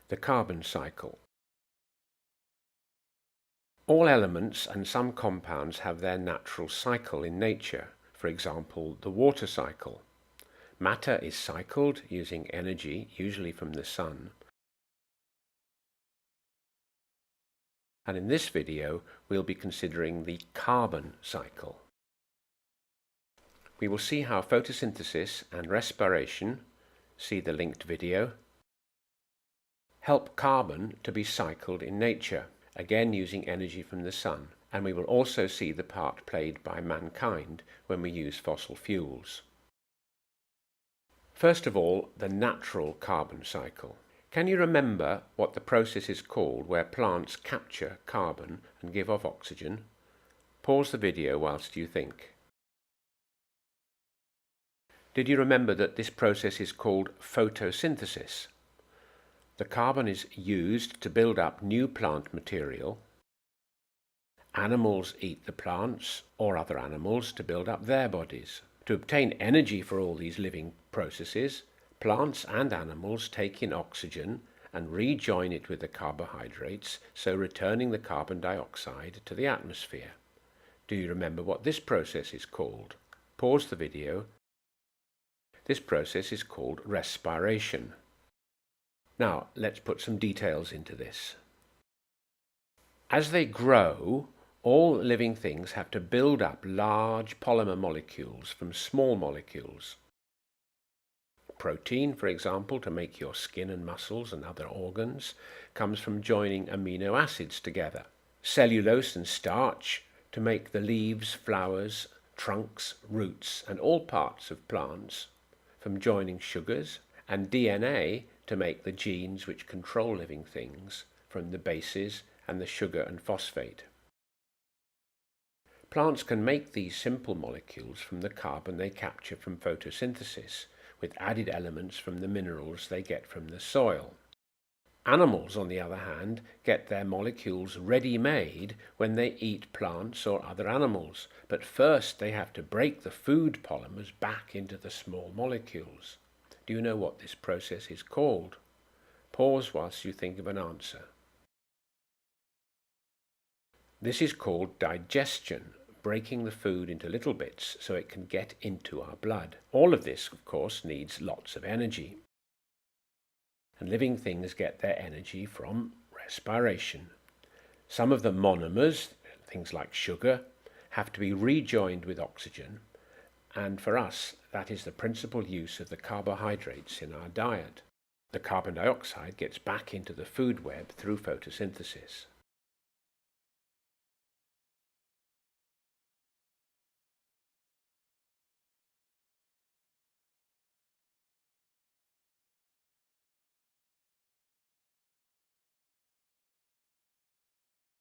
The carbon cycle. All elements and some compounds have their natural cycle in nature, for example, the water cycle. Matter is cycled using energy, usually from the sun. And in this video, we'll be considering the carbon cycle. We will see how photosynthesis and respiration, see the linked video, help carbon to be cycled in nature, again using energy from the sun, and we will also see the part played by mankind when we use fossil fuels. First of all, the natural carbon cycle. Can you remember what the process is called where plants capture carbon and give off oxygen? Pause the video whilst you think. Did you remember that this process is called photosynthesis? The carbon is used to build up new plant material. Animals eat the plants or other animals to build up their bodies. To obtain energy for all these living processes, plants and animals take in oxygen and rejoin it with the carbohydrates, so returning the carbon dioxide to the atmosphere. Do you remember what this process is called? Pause the video. This process is called respiration. Now, let's put some details into this. As they grow, all living things have to build up large polymer molecules from small molecules. Protein, for example, to make your skin and muscles and other organs, comes from joining amino acids together. Cellulose and starch to make the leaves, flowers, trunks, roots, and all parts of plants from joining sugars, and DNA to make the genes which control living things from the bases and the sugar and phosphate. Plants can make these simple molecules from the carbon they capture from photosynthesis, with added elements from the minerals they get from the soil. Animals, on the other hand, get their molecules ready-made when they eat plants or other animals, but first they have to break the food polymers back into the small molecules. Do you know what this process is called? Pause whilst you think of an answer. This is called digestion, breaking the food into little bits so it can get into our blood. All of this, of course, needs lots of energy. And living things get their energy from respiration. Some of the monomers, things like sugar, have to be rejoined with oxygen, and for us, that is the principal use of the carbohydrates in our diet. The carbon dioxide gets back into the food web through photosynthesis.